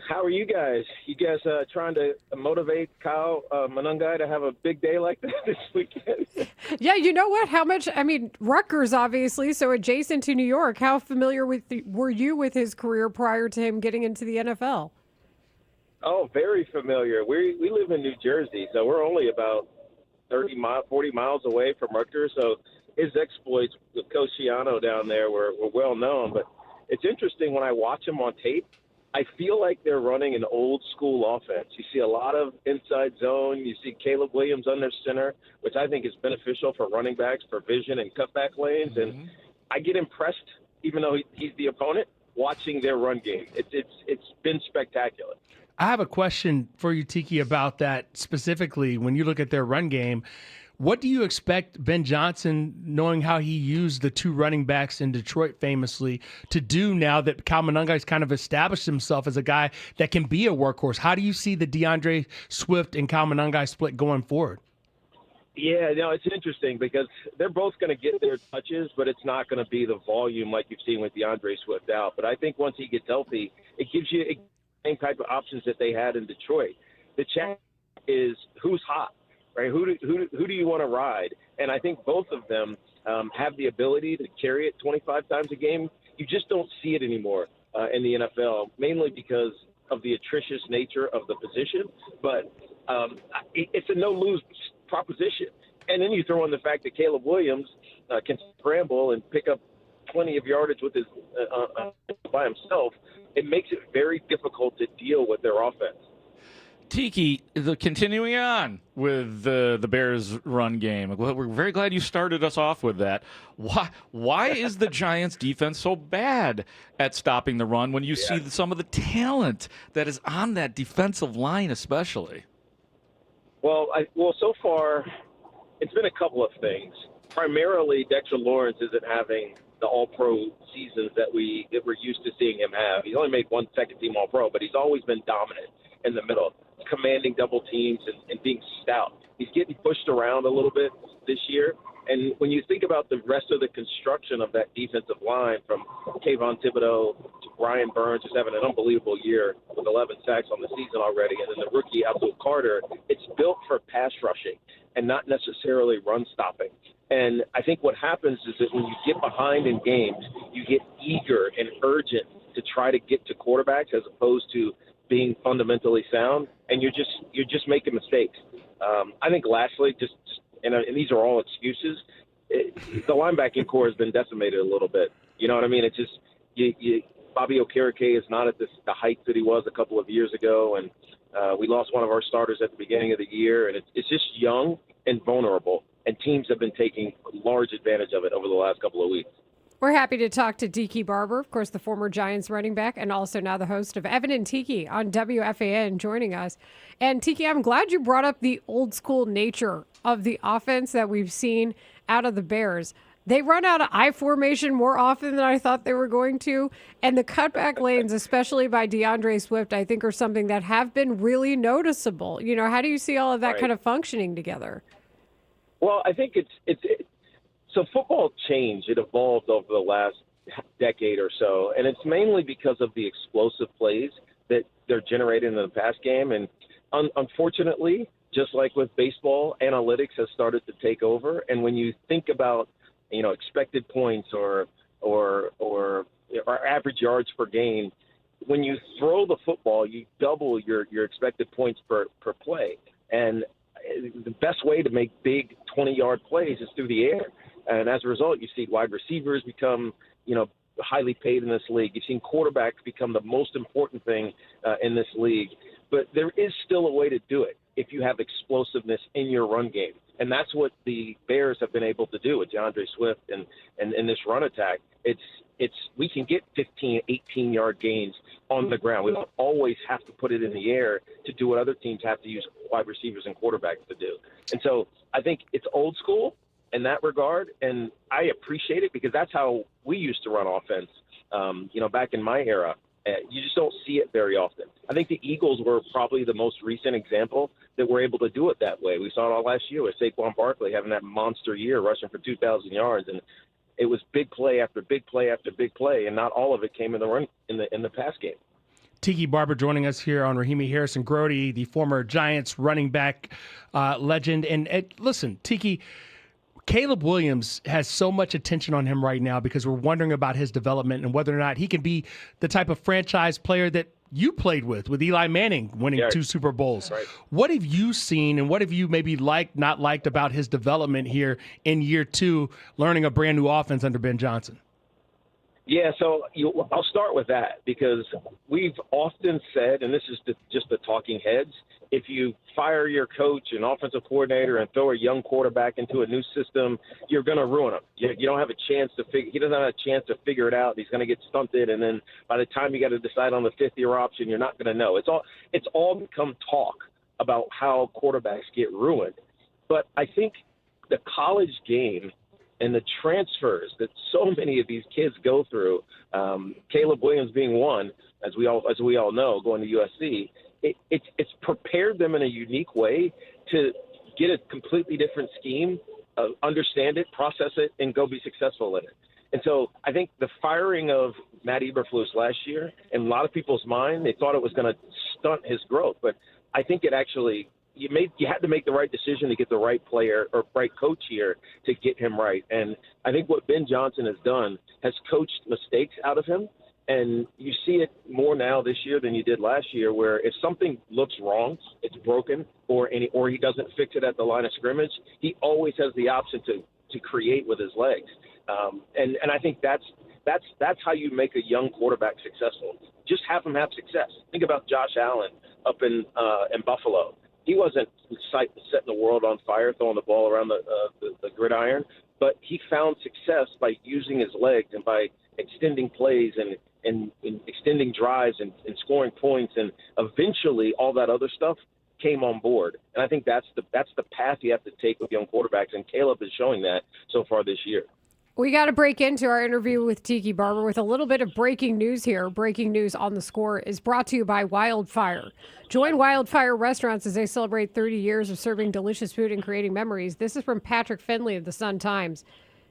How are you guys? You guys trying to motivate Kyle Manungai to have a big day like that this weekend? Yeah, you know what? Rutgers, obviously, so adjacent to New York. How familiar were you with his career prior to him getting into the NFL? Oh, very familiar. We live in New Jersey, so we're only about 40 miles away from Rutgers. So his exploits with Coach Schiano down there were well known. But it's interesting when I watch him on tape. I feel like they're running an old school offense. You see a lot of inside zone. You see Caleb Williams under center, which I think is beneficial for running backs for vision and cutback lanes. And I get impressed, even though he's the opponent, watching their run game. It's been spectacular. I have a question for you, Tiki, about that specifically. When you look at their run game, what do you expect Ben Johnson, knowing how he used the two running backs in Detroit famously, to do now that Kyle Manungai's kind of established himself as a guy that can be a workhorse? How do you see the DeAndre Swift and Kyle Manungai split going forward? Yeah, no, it's interesting because they're both going to get their touches, but it's not going to be the volume like you've seen with DeAndre Swift out. But I think once he gets healthy, it gives you the same type of options that they had in Detroit. The challenge is who's hot, right? Who do you want to ride? And I think both of them have the ability to carry it 25 times a game. You just don't see it anymore in the NFL, mainly because of the atrocious nature of the position. But it's a no-lose proposition. And then you throw in the fact that Caleb Williams can scramble and pick up plenty of yardage with his by himself. It makes it very difficult to deal with their offense. Tiki, continuing on with the Bears' run game, we're very glad you started us off with that. Why is the Giants' defense so bad at stopping the run when you see some of the talent that is on that defensive line especially? Well, so far, it's been a couple of things. Primarily, Dexter Lawrence isn't having the All-Pro seasons that we're used to seeing him have. He's only made one second-team All-Pro, but he's always been dominant in the middle, commanding double teams and being stout. He's getting pushed around a little bit this year. And when you think about the rest of the construction of that defensive line, from Kayvon Thibodeau to Brian Burns, who's having an unbelievable year with 11 sacks on the season already, and then the rookie Abdul Carter, it's built for pass rushing and not necessarily run stopping. And I think what happens is that when you get behind in games, you get eager and urgent to try to get to quarterbacks as opposed to being fundamentally sound, and you're just making mistakes. I think lastly, and these are all excuses, the linebacking core has been decimated a little bit. You know what I mean? It's just Bobby Okereke is not at the height that he was a couple of years ago, and we lost one of our starters at the beginning of the year, and it's just young and vulnerable, and teams have been taking large advantage of it over the last couple of weeks. We're happy to talk to Tiki Barber, of course, the former Giants running back, and also now the host of Evan and Tiki on WFAN, joining us. And Tiki, I'm glad you brought up the old school nature of the offense that we've seen out of the Bears. They run out of I formation more often than I thought they were going to. And the cutback lanes, especially by DeAndre Swift, I think are something that have been really noticeable. You know, how do you see all of that kind of functioning together? Well, I think so football changed. It evolved over the last decade or so, and it's mainly because of the explosive plays that they're generating in the pass game. And unfortunately, just like with baseball, analytics has started to take over. And when you think about, expected points or average yards per game, when you throw the football, you double your expected points per play. And the best way to make big 20-yard plays is through the air. And as a result, you see wide receivers become, highly paid in this league. You've seen quarterbacks become the most important thing in this league. But there is still a way to do it if you have explosiveness in your run game. And that's what the Bears have been able to do with DeAndre Swift and this run attack. We can get 15, 18-yard gains on the ground. We don't always have to put it in the air to do what other teams have to use wide receivers and quarterbacks to do. And so I think it's old school in that regard, and I appreciate it because that's how we used to run offense, back in my era. You just don't see it very often. I think the Eagles were probably the most recent example that were able to do it that way. We saw it all last year with Saquon Barkley having that monster year, rushing for 2,000 yards, and it was big play after big play after big play, and not all of it came in the run in the pass game. Tiki Barber joining us here on Rahimi Harrison Grote, the former Giants running back legend. And listen, Tiki, Caleb Williams has so much attention on him right now because we're wondering about his development and whether or not he can be the type of franchise player that you played with Eli Manning winning 2 Super Bowls. Right. What have you seen and what have you maybe not liked about his development here in year 2, learning a brand new offense under Ben Johnson? Yeah, so I'll start with that because we've often said, and this is just the talking heads, if you fire your coach and offensive coordinator and throw a young quarterback into a new system, you're going to ruin him. You don't have a chance to he doesn't have a chance to figure it out. He's going to get stunted, and then by the time you got to decide on the 5th-year option, you're not going to know. It's all become talk about how quarterbacks get ruined. But I think the college game and the transfers that so many of these kids go through, Caleb Williams being one, as we all know, going to USC, it's prepared them in a unique way to get a completely different scheme, understand it, process it, and go be successful in it. And so I think the firing of Matt Eberflus last year, in a lot of people's mind, they thought it was going to stunt his growth. But I think it actually you had to make the right decision to get the right player or right coach here to get him right. And I think what Ben Johnson has done has coached mistakes out of him. And you see it more now this year than you did last year, where if something looks wrong, it's broken, or he doesn't fix it at the line of scrimmage, he always has the option to create with his legs. And I think that's how you make a young quarterback successful. Just have him have success. Think about Josh Allen up in Buffalo. He wasn't setting the world on fire, throwing the ball around the gridiron, but he found success by using his legs and by extending plays and extending drives and scoring points, and eventually all that other stuff came on board. And I think that's the path you have to take with young quarterbacks, and Caleb is showing that so far this year. We got to break into our interview with Tiki Barber with a little bit of breaking news here. Breaking news on the Score is brought to you by Wildfire. Join Wildfire Restaurants as they celebrate 30 years of serving delicious food and creating memories. This is from Patrick Finley of the Sun-Times.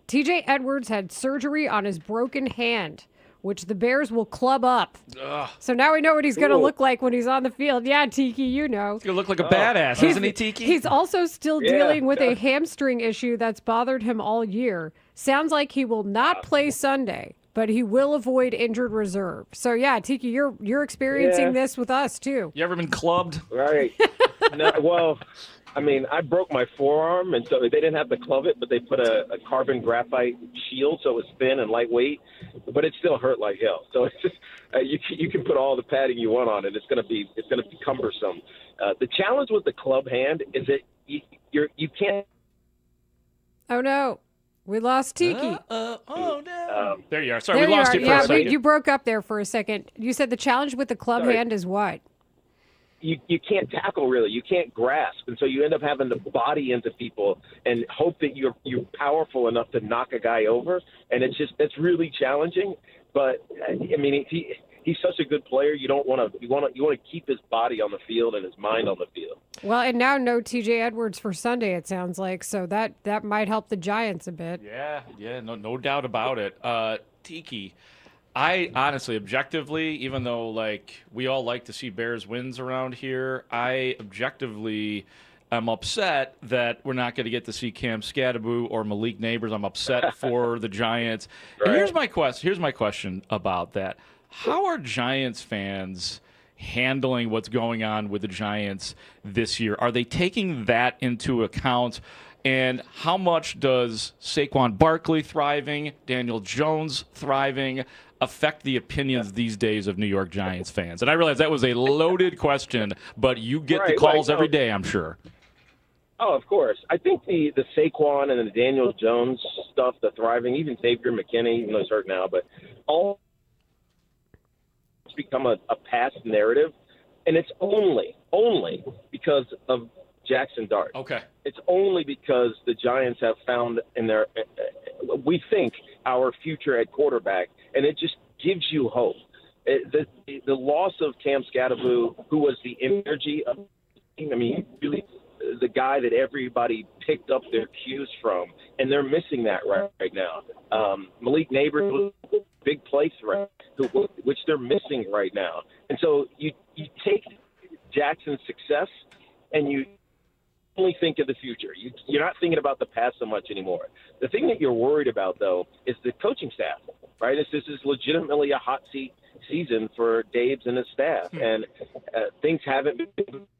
TJ Edwards had surgery on his broken hand, which the Bears will club up. Ugh. So now we know what he's going to look like when he's on the field. Yeah, Tiki, you know. He's going to look like a badass, isn't he, Tiki? He's also still dealing with a hamstring issue that's bothered him all year. Sounds like he will not play Sunday, but he will avoid injured reserve. So, yeah, Tiki, you're experiencing this with us, too. You ever been clubbed? Right. No, well, I mean, I broke my forearm, and so they didn't have to club it, but they put a carbon graphite shield so it was thin and lightweight, but it still hurt like hell. So it's just you can put all the padding you want on it. It's gonna be cumbersome. The challenge with the club hand is that you can't. Oh no, we lost Tiki. Oh no! There you are. Sorry, there we lost you for a second. You broke up there for a second. You said the challenge with the club hand is what? You can't tackle really. You can't grasp, and so you end up having to body into people and hope that you're powerful enough to knock a guy over. And it's really challenging. But I mean, he's such a good player. You want to keep his body on the field and his mind on the field. Well, and now no TJ Edwards for Sunday. It sounds like so that might help the Giants a bit. Yeah, no doubt about it. Tiki. I honestly, objectively, even though we all like to see Bears wins around here, I objectively am upset that we're not going to get to see Cam Scadaboo or Malik Neighbors. I'm upset for the Giants. Right. And here's my question about that. How are Giants fans handling what's going on with the Giants this year? Are they taking that into account? And how much does Saquon Barkley thriving, Daniel Jones thriving, affect the opinions these days of New York Giants fans? And I realize that was a loaded question, but you get the calls every day, I'm sure. Oh, of course. I think the Saquon and the Daniel Jones stuff, the thriving, even Xavier McKinney, even though he's hurt now, but all it's become a past narrative, and it's only because of Jackson Dart. Okay. It's only because the Giants have found in their, we think, our future at quarterback, and it just gives you hope. The loss of Cam Scadaboo, who was the energy of, really the guy that everybody picked up their cues from, and they're missing that right now. Malik Neighbors was big play threat, which they're missing right now. And so you take Jackson's success and you only think of the future. You're not thinking about the past so much anymore. The thing that you're worried about, though, is the coaching staff, right? This is legitimately a hot seat season for Daves and his staff, and things haven't been –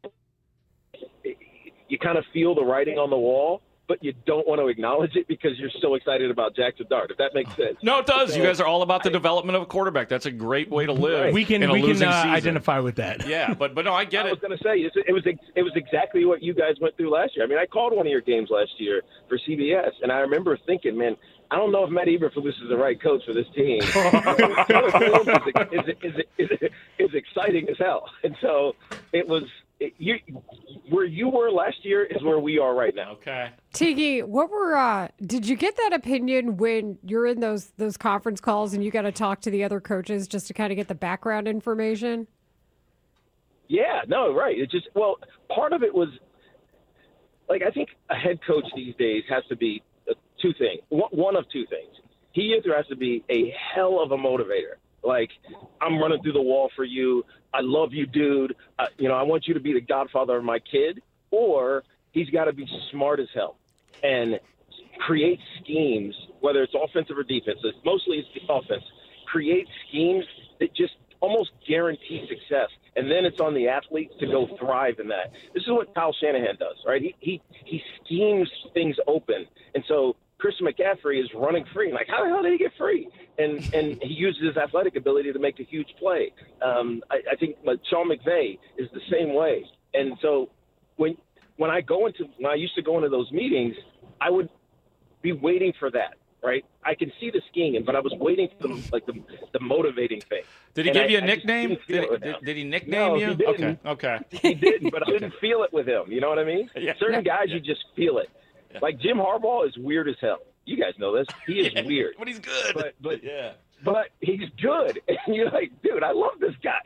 you kind of feel the writing on the wall, but you don't want to acknowledge it because you're so excited about Jackson Dart, if that makes sense. No, it does. So, you guys are all about the development of a quarterback. That's a great way to live. We can identify with that. Yeah, but no, I get it. I was going to say, it was exactly what you guys went through last year. I mean, I called one of your games last year for CBS, and I remember thinking, man, I don't know if Matt Eberflus is the right coach for this team. is exciting as hell. And so it was where you were last year is where we are right now. Okay. Tiki, did you get that opinion when you're in those conference calls and you got to talk to the other coaches just to kind of get the background information? Yeah, no, right. Part of it was, like, I think a head coach these days has to be two things. One of two things. He either has to be a hell of a motivator. Like, I'm running through the wall for you. I love you, dude. I want you to be the godfather of my kid. Or he's got to be smart as hell and create schemes, whether it's offensive or defensive. Mostly it's the offense. Create schemes that just almost guarantee success. And then it's on the athletes to go thrive in that. This is what Kyle Shanahan does, right? He schemes things open. And so Chris McCaffrey is running free. Like, how the hell did he get free? And he uses his athletic ability to make a huge play. I think Sean McVay is the same way. And so when I used to go into those meetings, I would be waiting for that, right? I can see the scheme, but I was waiting for the motivating thing. Did he give you a nickname? Did he nickname you? He didn't. Okay. He didn't, but I didn't feel it with him. You know what I mean? Yeah. Certain guys, you just feel it. Yeah. Like Jim Harbaugh is weird as hell. You guys know this. He is weird. But he's good. But he's good. And you're like, dude, I love this guy.